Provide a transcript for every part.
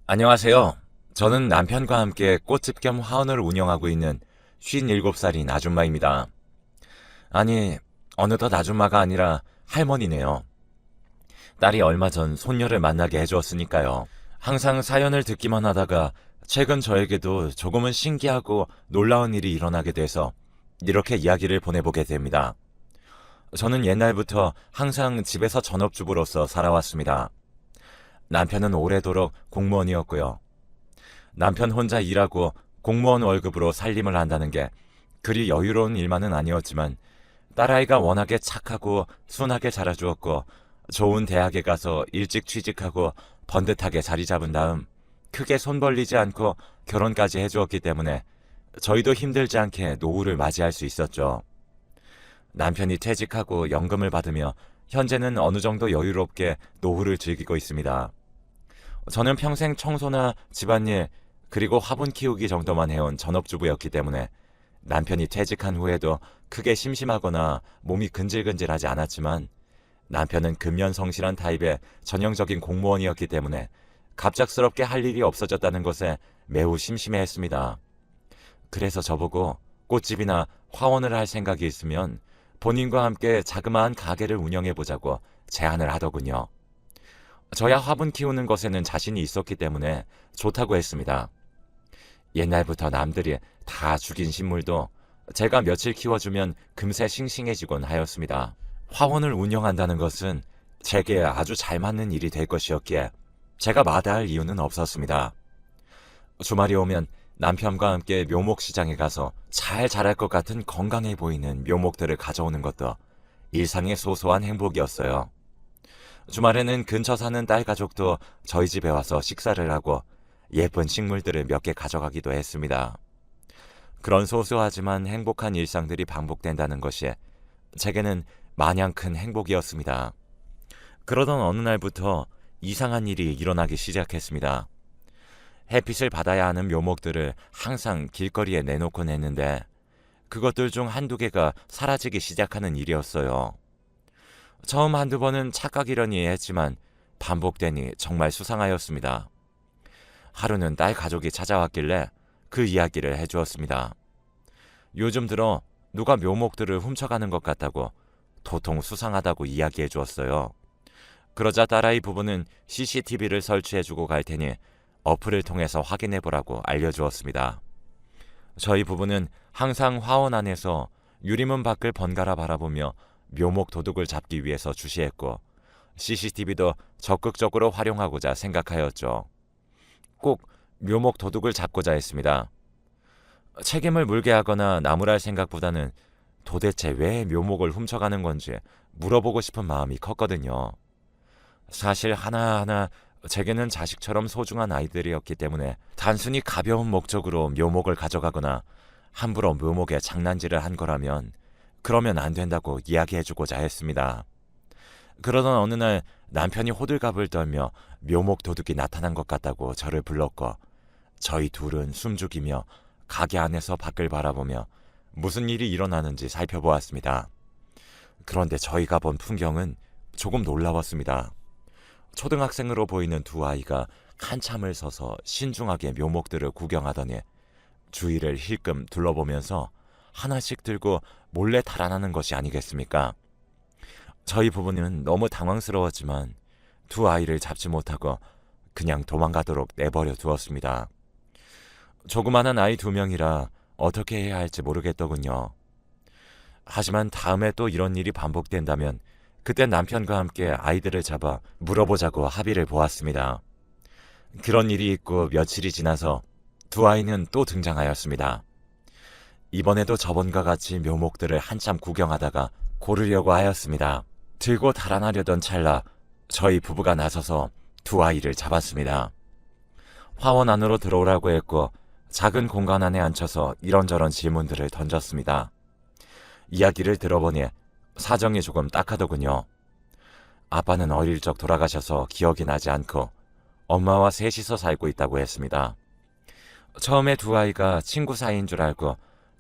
안녕하세요. 저는 남편과 함께 꽃집 겸 화원을 운영하고 있는 57살인 아줌마입니다. 아니, 어느덧 아줌마가 아니라 할머니네요. 딸이 얼마 전 손녀를 만나게 해주었으니까요. 항상 사연을 듣기만 하다가 최근 저에게도 조금은 신기하고 놀라운 일이 일어나게 돼서 이렇게 이야기를 보내보게 됩니다. 저는 옛날부터 항상 집에서 전업주부로서 살아왔습니다. 남편은 오래도록 공무원이었고요. 남편 혼자 일하고 공무원 월급으로 살림을 한다는 게 그리 여유로운 일만은 아니었지만 딸아이가 워낙에 착하고 순하게 자라주었고 좋은 대학에 가서 일찍 취직하고 번듯하게 자리 잡은 다음 크게 손 벌리지 않고 결혼까지 해주었기 때문에 저희도 힘들지 않게 노후를 맞이할 수 있었죠. 남편이 퇴직하고 연금을 받으며 현재는 어느 정도 여유롭게 노후를 즐기고 있습니다. 저는 평생 청소나 집안일 그리고 화분 키우기 정도만 해온 전업주부였기 때문에 남편이 퇴직한 후에도 크게 심심하거나 몸이 근질근질하지 않았지만 남편은 근면성실한 타입의 전형적인 공무원이었기 때문에 갑작스럽게 할 일이 없어졌다는 것에 매우 심심해했습니다. 그래서 저보고 꽃집이나 화원을 할 생각이 있으면 본인과 함께 자그마한 가게를 운영해보자고 제안을 하더군요. 저야 화분 키우는 것에는 자신이 있었기 때문에 좋다고 했습니다. 옛날부터 남들이 다 죽인 식물도 제가 며칠 키워주면 금세 싱싱해지곤 하였습니다. 화원을 운영한다는 것은 제게 아주 잘 맞는 일이 될 것이었기에 제가 마다할 이유는 없었습니다. 주말이 오면 남편과 함께 묘목시장에 가서 잘 자랄 것 같은 건강해 보이는 묘목들을 가져오는 것도 일상의 소소한 행복이었어요. 주말에는 근처 사는 딸 가족도 저희 집에 와서 식사를 하고 예쁜 식물들을 몇 개 가져가기도 했습니다. 그런 소소하지만 행복한 일상들이 반복된다는 것이 제게는 마냥 큰 행복이었습니다. 그러던 어느 날부터 이상한 일이 일어나기 시작했습니다. 햇빛을 받아야 하는 묘목들을 항상 길거리에 내놓곤 했는데 그것들 중 한두 개가 사라지기 시작하는 일이었어요. 처음 한두 번은 착각이려니 했지만 반복되니 정말 수상하였습니다. 하루는 딸 가족이 찾아왔길래 그 이야기를 해주었습니다. 요즘 들어 누가 묘목들을 훔쳐가는 것 같다고 도통 수상하다고 이야기해 주었어요. 그러자 딸아이 부부는 CCTV를 설치해주고 갈 테니 어플을 통해서 확인해 보라고 알려주었습니다. 저희 부부는 항상 화원 안에서 유리문 밖을 번갈아 바라보며 묘목 도둑을 잡기 위해서 주시했고 CCTV도 적극적으로 활용하고자 생각하였죠. 꼭 묘목 도둑을 잡고자 했습니다. 책임을 물게 하거나 나무랄 생각보다는 도대체 왜 묘목을 훔쳐가는 건지 물어보고 싶은 마음이 컸거든요. 사실 하나하나 제게는 자식처럼 소중한 아이들이었기 때문에 단순히 가벼운 목적으로 묘목을 가져가거나 함부로 묘목에 장난질을 한 거라면 그러면 안 된다고 이야기해주고자 했습니다. 그러던 어느 날 남편이 호들갑을 떨며 묘목 도둑이 나타난 것 같다고 저를 불렀고 저희 둘은 숨죽이며 가게 안에서 밖을 바라보며 무슨 일이 일어나는지 살펴보았습니다. 그런데 저희가 본 풍경은 조금 놀라웠습니다. 초등학생으로 보이는 두 아이가 한참을 서서 신중하게 묘목들을 구경하더니 주위를 힐끔 둘러보면서 하나씩 들고 몰래 달아나는 것이 아니겠습니까? 저희 부부는 너무 당황스러웠지만 두 아이를 잡지 못하고 그냥 도망가도록 내버려 두었습니다. 조그마한 아이 두 명이라 어떻게 해야 할지 모르겠더군요. 하지만 다음에 또 이런 일이 반복된다면 그때 남편과 함께 아이들을 잡아 물어보자고 합의를 보았습니다. 그런 일이 있고 며칠이 지나서 두 아이는 또 등장하였습니다. 이번에도 저번과 같이 묘목들을 한참 구경하다가 고르려고 하였습니다. 들고 달아나려던 찰나 저희 부부가 나서서 두 아이를 잡았습니다. 화원 안으로 들어오라고 했고 작은 공간 안에 앉혀서 이런저런 질문들을 던졌습니다. 이야기를 들어보니 사정이 조금 딱하더군요. 아빠는 어릴 적 돌아가셔서 기억이 나지 않고 엄마와 셋이서 살고 있다고 했습니다. 처음에 두 아이가 친구 사이인 줄 알고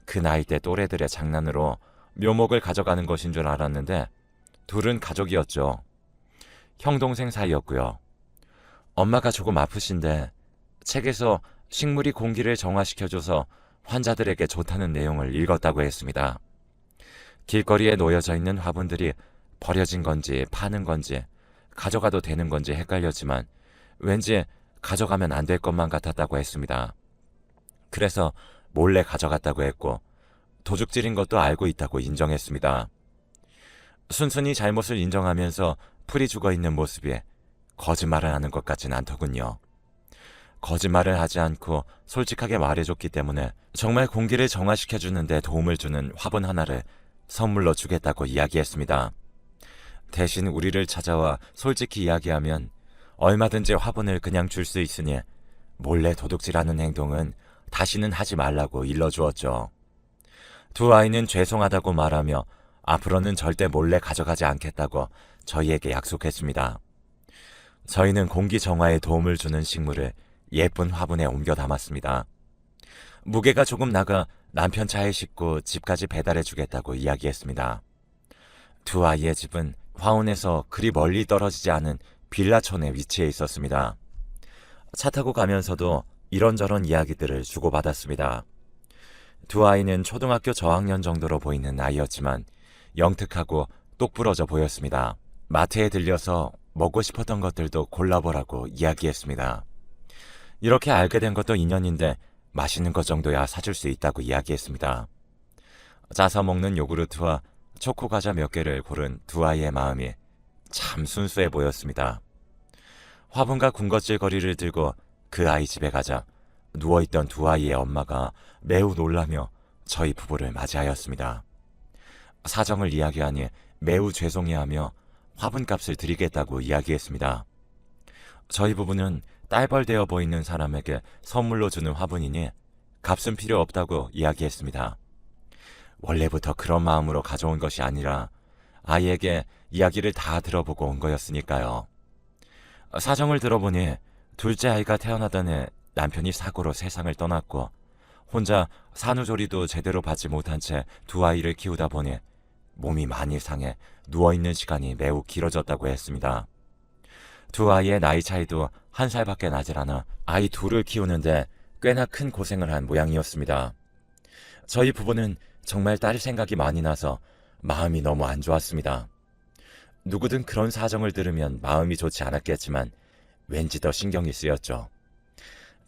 그 나이 때 또래들의 장난으로 묘목을 가져가는 것인 줄 알았는데 둘은 가족이었죠. 형 동생 사이였고요. 엄마가 조금 아프신데 책에서 식물이 공기를 정화시켜줘서 환자들에게 좋다는 내용을 읽었다고 했습니다. 길거리에 놓여져 있는 화분들이 버려진 건지 파는 건지 가져가도 되는 건지 헷갈렸지만 왠지 가져가면 안 될 것만 같았다고 했습니다. 그래서 몰래 가져갔다고 했고 도둑질인 것도 알고 있다고 인정했습니다. 순순히 잘못을 인정하면서 풀이 죽어 있는 모습이 거짓말을 하는 것 같진 않더군요. 거짓말을 하지 않고 솔직하게 말해줬기 때문에 정말 공기를 정화시켜주는 데 도움을 주는 화분 하나를 선물로 주겠다고 이야기했습니다. 대신 우리를 찾아와 솔직히 이야기하면 얼마든지 화분을 그냥 줄 수 있으니 몰래 도둑질하는 행동은 다시는 하지 말라고 일러주었죠. 두 아이는 죄송하다고 말하며 앞으로는 절대 몰래 가져가지 않겠다고 저희에게 약속했습니다. 저희는 공기 정화에 도움을 주는 식물을 예쁜 화분에 옮겨 담았습니다. 무게가 조금 나가 남편 차에 싣고 집까지 배달해 주겠다고 이야기했습니다. 두 아이의 집은 화원에서 그리 멀리 떨어지지 않은 빌라촌에 위치해 있었습니다. 차 타고 가면서도 이런저런 이야기들을 주고받았습니다. 두 아이는 초등학교 저학년 정도로 보이는 나이였지만 영특하고 똑부러져 보였습니다. 마트에 들려서 먹고 싶었던 것들도 골라보라고 이야기했습니다. 이렇게 알게 된 것도 인연인데 맛있는 것 정도야 사줄 수 있다고 이야기했습니다. 짜서 먹는 요구르트와 초코 과자 몇 개를 고른 두 아이의 마음이 참 순수해 보였습니다. 화분과 군것질거리를 들고 그 아이 집에 가자 누워있던 두 아이의 엄마가 매우 놀라며 저희 부부를 맞이하였습니다. 사정을 이야기하니 매우 죄송해하며 화분값을 드리겠다고 이야기했습니다. 저희 부부는 딸벌되어 보이는 사람에게 선물로 주는 화분이니 값은 필요 없다고 이야기했습니다. 원래부터 그런 마음으로 가져온 것이 아니라 아이에게 이야기를 다 들어보고 온 거였으니까요. 사정을 들어보니 둘째 아이가 태어나던 해 남편이 사고로 세상을 떠났고 혼자 산후조리도 제대로 받지 못한 채 두 아이를 키우다 보니 몸이 많이 상해 누워있는 시간이 매우 길어졌다고 했습니다. 두 아이의 나이 차이도 1살밖에 나질 않아 아이 둘을 키우는데 꽤나 큰 고생을 한 모양이었습니다. 저희 부부는 정말 딸 생각이 많이 나서 마음이 너무 안 좋았습니다. 누구든 그런 사정을 들으면 마음이 좋지 않았겠지만 왠지 더 신경이 쓰였죠.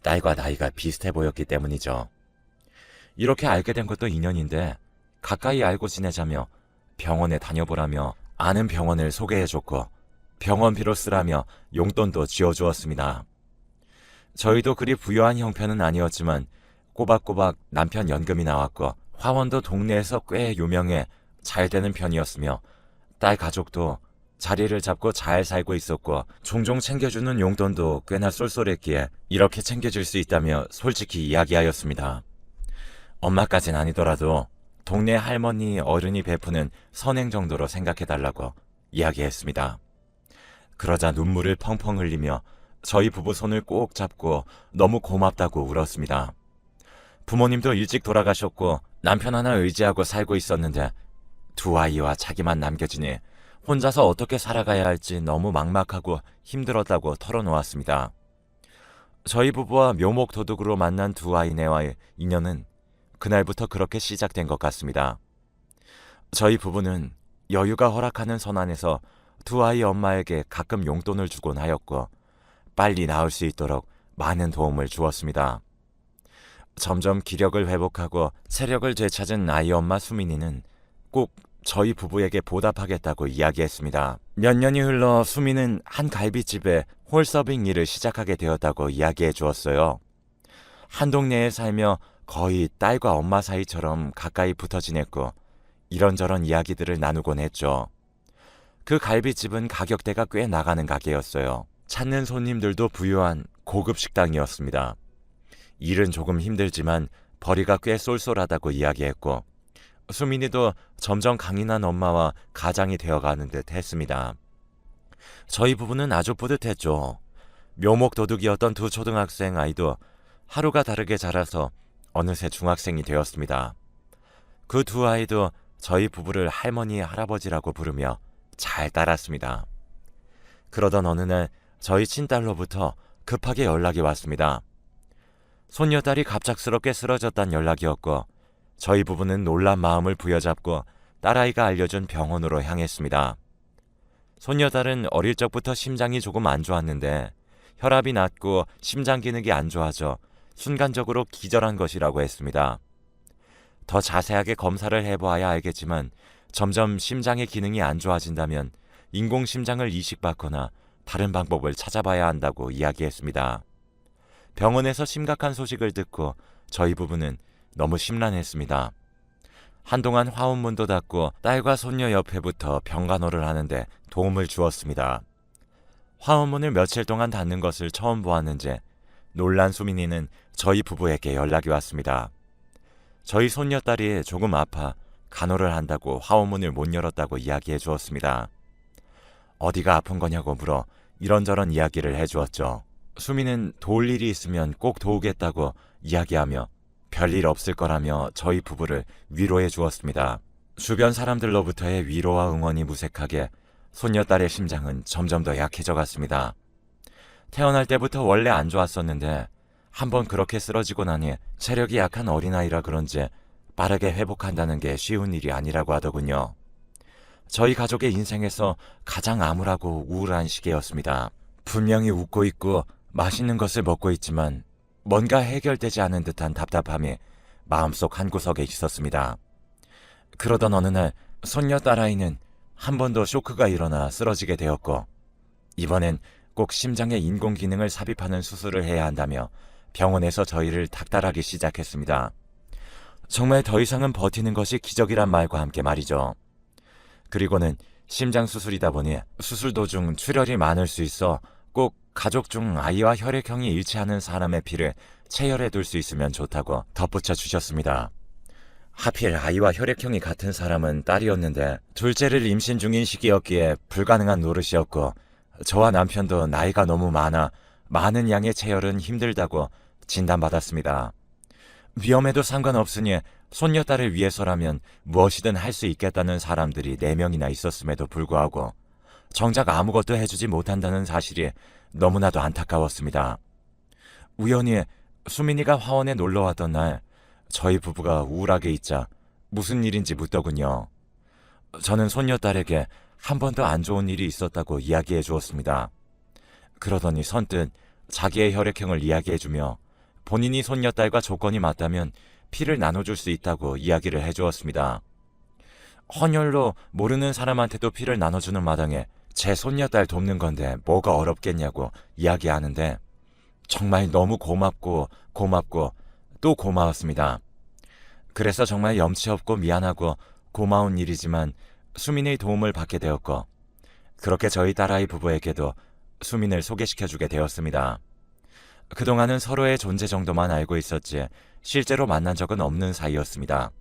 딸과 나이가 비슷해 보였기 때문이죠. 이렇게 알게 된 것도 인연인데 가까이 알고 지내자며 병원에 다녀보라며 아는 병원을 소개해줬고 병원비로 쓰라며 용돈도 쥐어주었습니다. 저희도 그리 부유한 형편은 아니었지만 꼬박꼬박 남편 연금이 나왔고 화원도 동네에서 꽤 유명해 잘 되는 편이었으며 딸 가족도 자리를 잡고 잘 살고 있었고 종종 챙겨주는 용돈도 꽤나 쏠쏠했기에 이렇게 챙겨줄 수 있다며 솔직히 이야기하였습니다. 엄마까진 아니더라도 동네 할머니 어른이 베푸는 선행 정도로 생각해달라고 이야기했습니다. 그러자 눈물을 펑펑 흘리며 저희 부부 손을 꼭 잡고 너무 고맙다고 울었습니다. 부모님도 일찍 돌아가셨고 남편 하나 의지하고 살고 있었는데 두 아이와 자기만 남겨지니 혼자서 어떻게 살아가야 할지 너무 막막하고 힘들었다고 털어놓았습니다. 저희 부부와 묘목 도둑으로 만난 두 아이네와의 인연은 그날부터 그렇게 시작된 것 같습니다. 저희 부부는 여유가 허락하는 선안에서 두 아이 엄마에게 가끔 용돈을 주곤 하였고 빨리 나을 수 있도록 많은 도움을 주었습니다. 점점 기력을 회복하고 체력을 되찾은 아이 엄마 수민이는 꼭 저희 부부에게 보답하겠다고 이야기했습니다. 몇 년이 흘러 수민은 한 갈비집에 홀서빙 일을 시작하게 되었다고 이야기해 주었어요. 한 동네에 살며 거의 딸과 엄마 사이처럼 가까이 붙어 지냈고 이런저런 이야기들을 나누곤 했죠. 그 갈비집은 가격대가 꽤 나가는 가게였어요. 찾는 손님들도 부유한 고급 식당이었습니다. 일은 조금 힘들지만 벌이가 꽤 쏠쏠하다고 이야기했고 수민이도 점점 강인한 엄마와 가장이 되어가는 듯 했습니다. 저희 부부는 아주 뿌듯했죠. 묘목 도둑이었던 두 초등학생 아이도 하루가 다르게 자라서 어느새 중학생이 되었습니다. 그 두 아이도 저희 부부를 할머니, 할아버지라고 부르며 잘 따랐습니다. 그러던 어느 날 저희 친딸로부터 급하게 연락이 왔습니다. 손녀딸이 갑작스럽게 쓰러졌단 연락이었고 저희 부부는 놀란 마음을 부여잡고 딸아이가 알려준 병원으로 향했습니다. 손녀딸은 어릴 적부터 심장이 조금 안 좋았는데 혈압이 낮고 심장 기능이 안 좋아져 순간적으로 기절한 것이라고 했습니다. 더 자세하게 검사를 해보아야 알겠지만 점점 심장의 기능이 안 좋아진다면 인공심장을 이식받거나 다른 방법을 찾아봐야 한다고 이야기했습니다. 병원에서 심각한 소식을 듣고 저희 부부는 너무 심란했습니다. 한동안 화원문도 닫고 딸과 손녀 옆에부터 병간호를 하는데 도움을 주었습니다. 화원문을 며칠 동안 닫는 것을 처음 보았는지 놀란 수민이는 저희 부부에게 연락이 왔습니다. 저희 손녀딸이 조금 아파 간호를 한다고 화원문을 못 열었다고 이야기해 주었습니다. 어디가 아픈 거냐고 물어 이런저런 이야기를 해주었죠. 수민은 도울 일이 있으면 꼭 도우겠다고 이야기하며 별일 없을 거라며 저희 부부를 위로해 주었습니다. 주변 사람들로부터의 위로와 응원이 무색하게 손녀딸의 심장은 점점 더 약해져 갔습니다. 태어날 때부터 원래 안 좋았었는데 한번 그렇게 쓰러지고 나니 체력이 약한 어린아이라 그런지 빠르게 회복한다는 게 쉬운 일이 아니라고 하더군요. 저희 가족의 인생에서 가장 암울하고 우울한 시기였습니다. 분명히 웃고 있고 맛있는 것을 먹고 있지만 뭔가 해결되지 않은 듯한 답답함이 마음속 한구석에 있었습니다. 그러던 어느 날 손녀 딸아이는 한 번 더 쇼크가 일어나 쓰러지게 되었고 이번엔 꼭 심장에 인공기능을 삽입하는 수술을 해야 한다며 병원에서 저희를 닥달하기 시작했습니다. 정말 더 이상은 버티는 것이 기적이란 말과 함께 말이죠. 그리고는 심장 수술이다 보니 수술 도중 출혈이 많을 수 있어 꼭 가족 중 아이와 혈액형이 일치하는 사람의 피를 체열해 둘 수 있으면 좋다고 덧붙여 주셨습니다. 하필 아이와 혈액형이 같은 사람은 딸이었는데 둘째를 임신 중인 시기였기에 불가능한 노릇이었고 저와 남편도 나이가 너무 많아 많은 양의 체열은 힘들다고 진단받았습니다. 위험에도 상관없으니 손녀딸을 위해서라면 무엇이든 할 수 있겠다는 사람들이 4명이나 있었음에도 불구하고 정작 아무것도 해주지 못한다는 사실이 너무나도 안타까웠습니다. 우연히 수민이가 화원에 놀러왔던 날 저희 부부가 우울하게 있자 무슨 일인지 묻더군요. 저는 손녀딸에게 한 번도 안 좋은 일이 있었다고 이야기해 주었습니다. 그러더니 선뜻 자기의 혈액형을 이야기해주며 본인이 손녀딸과 조건이 맞다면 피를 나눠줄 수 있다고 이야기를 해주었습니다. 헌혈로 모르는 사람한테도 피를 나눠주는 마당에 제 손녀딸 돕는 건데 뭐가 어렵겠냐고 이야기하는데 정말 너무 고맙고 또 고마웠습니다. 그래서 정말 염치 없고 미안하고 고마운 일이지만 수민의 도움을 받게 되었고 그렇게 저희 딸아이 부부에게도 수민을 소개시켜주게 되었습니다. 그동안은 서로의 존재 정도만 알고 있었지 실제로 만난 적은 없는 사이였습니다.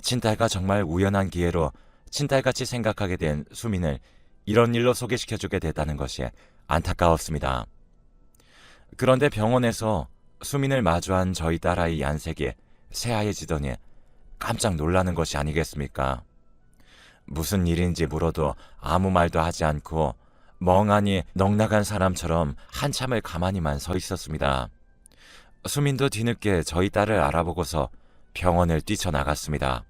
친딸과 정말 우연한 기회로 친딸같이 생각하게 된 수민을 이런 일로 소개시켜주게 됐다는 것이 안타까웠습니다. 그런데 병원에서 수민을 마주한 저희 딸아이 얀색이 새하얘지더니 깜짝 놀라는 것이 아니겠습니까? 무슨 일인지 물어도 아무 말도 하지 않고 멍하니 넋나간 사람처럼 한참을 가만히만 서 있었습니다. 수민도 뒤늦게 저희 딸을 알아보고서 병원을 뛰쳐나갔습니다.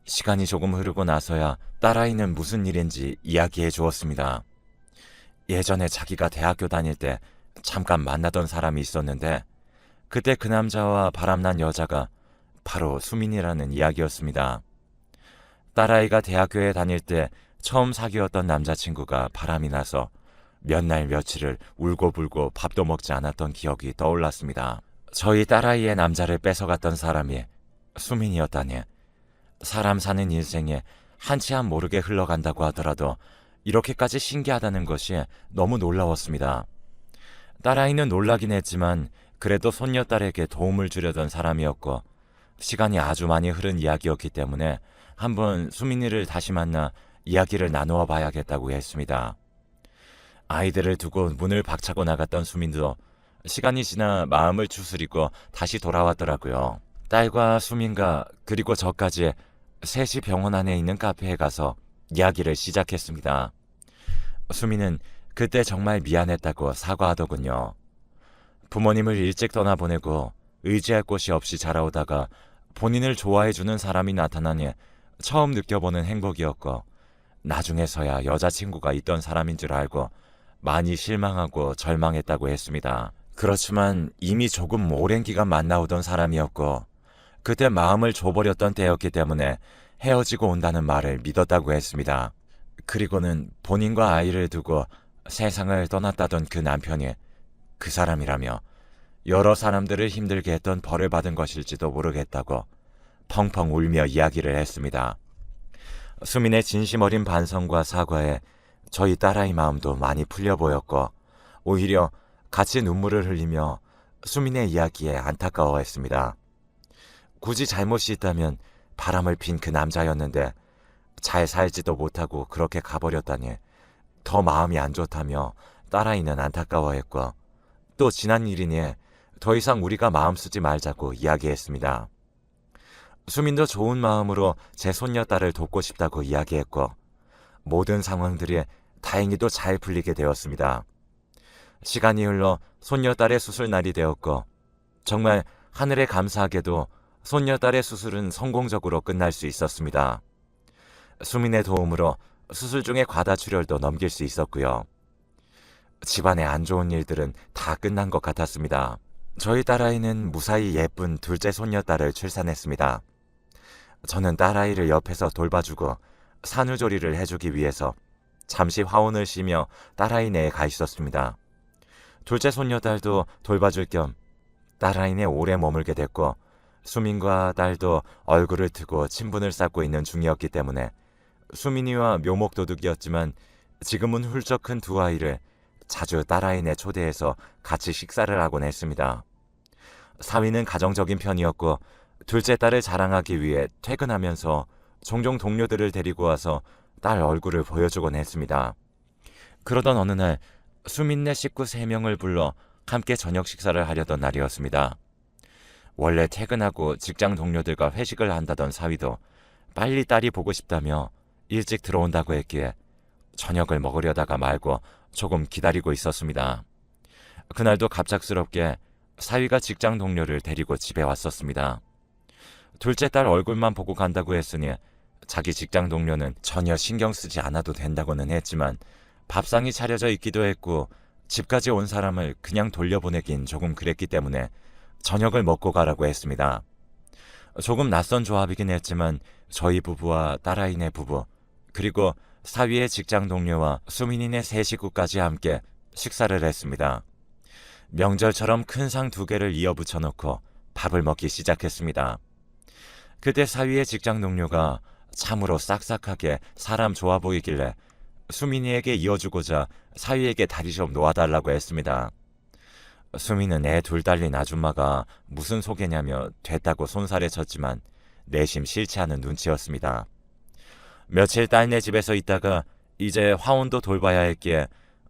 시간이 조금 흐르고 나서야 딸아이는 무슨 일인지 이야기해 주었습니다. 예전에 자기가 대학교 다닐 때 잠깐 만나던 사람이 있었는데 그때 그 남자와 바람난 여자가 바로 수민이라는 이야기였습니다. 딸아이가 대학교에 다닐 때 처음 사귀었던 남자친구가 바람이 나서 몇 날 며칠을 울고불고 밥도 먹지 않았던 기억이 떠올랐습니다. 저희 딸아이의 남자를 뺏어갔던 사람이 수민이었다니. 사람 사는 인생에 한치 안 모르게 흘러간다고 하더라도 이렇게까지 신기하다는 것이 너무 놀라웠습니다. 딸아이는 놀라긴 했지만 그래도 손녀딸에게 도움을 주려던 사람이었고 시간이 아주 많이 흐른 이야기였기 때문에 한번 수민이를 다시 만나 이야기를 나누어 봐야겠다고 했습니다. 아이들을 두고 문을 박차고 나갔던 수민도 시간이 지나 마음을 추스리고 다시 돌아왔더라고요. 딸과 수민과 그리고 저까지 셋이 병원 안에 있는 카페에 가서 이야기를 시작했습니다. 수민은 그때 정말 미안했다고 사과하더군요. 부모님을 일찍 떠나보내고 의지할 곳이 없이 자라오다가 본인을 좋아해주는 사람이 나타나니 처음 느껴보는 행복이었고, 나중에서야 여자친구가 있던 사람인 줄 알고 많이 실망하고 절망했다고 했습니다. 그렇지만 이미 조금 오랜 기간 만나오던 사람이었고, 그때 마음을 줘버렸던 때였기 때문에 헤어지고 온다는 말을 믿었다고 했습니다. 그리고는 본인과 아이를 두고 세상을 떠났다던 그 남편이 그 사람이라며 여러 사람들을 힘들게 했던 벌을 받은 것일지도 모르겠다고 펑펑 울며 이야기를 했습니다. 수민의 진심 어린 반성과 사과에 저희 딸아이 마음도 많이 풀려 보였고, 오히려 같이 눈물을 흘리며 수민의 이야기에 안타까워했습니다. 굳이 잘못이 있다면 바람을 핀 그 남자였는데 잘 살지도 못하고 그렇게 가버렸다니 더 마음이 안 좋다며 딸아이는 안타까워했고, 또 지난 일이니 더 이상 우리가 마음 쓰지 말자고 이야기했습니다. 수민도 좋은 마음으로 제 손녀딸을 돕고 싶다고 이야기했고, 모든 상황들이 다행히도 잘 풀리게 되었습니다. 시간이 흘러 손녀딸의 수술 날이 되었고, 정말 하늘에 감사하게도 손녀딸의 수술은 성공적으로 끝날 수 있었습니다. 수민의 도움으로 수술 중에 과다출혈도 넘길 수 있었고요. 집안의 안 좋은 일들은 다 끝난 것 같았습니다. 저희 딸아이는 무사히 예쁜 둘째 손녀딸을 출산했습니다. 저는 딸아이를 옆에서 돌봐주고 산후조리를 해주기 위해서 잠시 화원을 쉬며 딸아이 내에 가 있었습니다. 둘째 손녀딸도 돌봐줄 겸 딸아이 내 오래 머물게 됐고, 수민과 딸도 얼굴을 트고 친분을 쌓고 있는 중이었기 때문에 수민이와 묘목도둑이었지만 지금은 훌쩍 큰 두 아이를 자주 딸아이네 초대해서 같이 식사를 하곤 했습니다. 사위는 가정적인 편이었고, 둘째 딸을 자랑하기 위해 퇴근하면서 종종 동료들을 데리고 와서 딸 얼굴을 보여주곤 했습니다. 그러던 어느 날 수민네 식구 3명을 불러 함께 저녁 식사를 하려던 날이었습니다. 원래 퇴근하고 직장 동료들과 회식을 한다던 사위도 빨리 딸이 보고 싶다며 일찍 들어온다고 했기에 저녁을 먹으려다가 말고 조금 기다리고 있었습니다. 그날도 갑작스럽게 사위가 직장 동료를 데리고 집에 왔었습니다. 둘째 딸 얼굴만 보고 간다고 했으니 자기 직장 동료는 전혀 신경 쓰지 않아도 된다고는 했지만 밥상이 차려져 있기도 했고, 집까지 온 사람을 그냥 돌려보내긴 조금 그랬기 때문에 저녁을 먹고 가라고 했습니다. 조금 낯선 조합이긴 했지만 저희 부부와 딸아이네 부부, 그리고 사위의 직장 동료와 수민이네 세 식구까지 함께 식사를 했습니다. 명절처럼 큰 상 2개를 이어 붙여놓고 밥을 먹기 시작했습니다. 그때 사위의 직장 동료가 참으로 싹싹하게 사람 좋아 보이길래 수민이에게 이어주고자 사위에게 다리 좀 놓아달라고 했습니다. 수민은 애 둘 달린 아줌마가 무슨 소개냐며 됐다고 손살에 쳤지만 내심 싫지 않은 눈치였습니다. 며칠 딸네 집에서 있다가 이제 화원도 돌봐야 했기에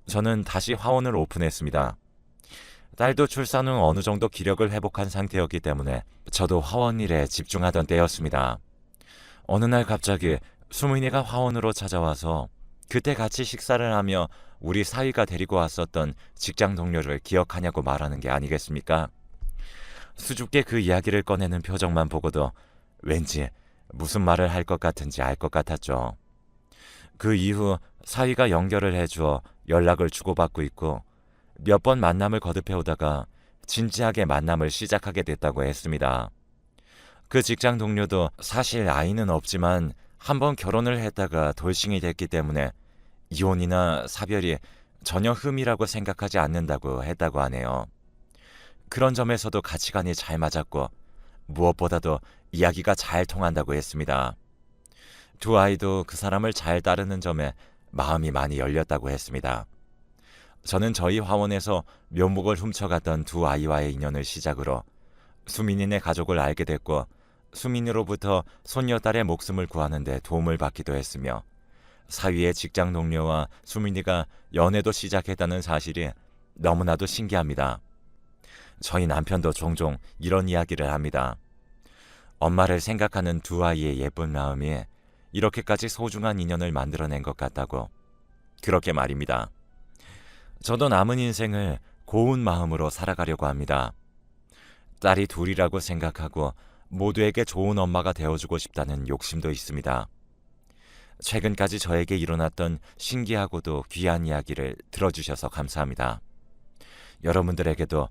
저는 다시 화원을 오픈했습니다. 딸도 출산 후 어느 정도 기력을 회복한 상태였기 때문에 저도 화원 일에 집중하던 때였습니다. 어느 날 갑자기 수민이가 화원으로 찾아와서 그때 같이 식사를 하며 우리 사위가 데리고 왔었던 직장 동료를 기억하냐고 말하는 게 아니겠습니까? 수줍게 그 이야기를 꺼내는 표정만 보고도 왠지 무슨 말을 할 것 같은지 알 것 같았죠. 그 이후 사위가 연결을 해주어 연락을 주고받고 있고, 몇 번 만남을 거듭해 오다가 진지하게 만남을 시작하게 됐다고 했습니다. 그 직장 동료도 사실 아이는 없지만 한번 결혼을 했다가 돌싱이 됐기 때문에 이혼이나 사별이 전혀 흠이라고 생각하지 않는다고 했다고 하네요. 그런 점에서도 가치관이 잘 맞았고, 무엇보다도 이야기가 잘 통한다고 했습니다. 두 아이도 그 사람을 잘 따르는 점에 마음이 많이 열렸다고 했습니다. 저는 저희 화원에서 묘목을 훔쳐갔던 두 아이와의 인연을 시작으로 수민이네 가족을 알게 됐고, 수민이로부터 손녀딸의 목숨을 구하는 데 도움을 받기도 했으며, 사위의 직장 동료와 수민이가 연애도 시작했다는 사실이 너무나도 신기합니다. 저희 남편도 종종 이런 이야기를 합니다. 엄마를 생각하는 두 아이의 예쁜 마음이 이렇게까지 소중한 인연을 만들어낸 것 같다고. 그렇게 말입니다. 저도 남은 인생을 고운 마음으로 살아가려고 합니다. 딸이 둘이라고 생각하고 모두에게 좋은 엄마가 되어주고 싶다는 욕심도 있습니다. 최근까지 저에게 일어났던 신기하고도 귀한 이야기를 들어주셔서 감사합니다. 여러분들에게도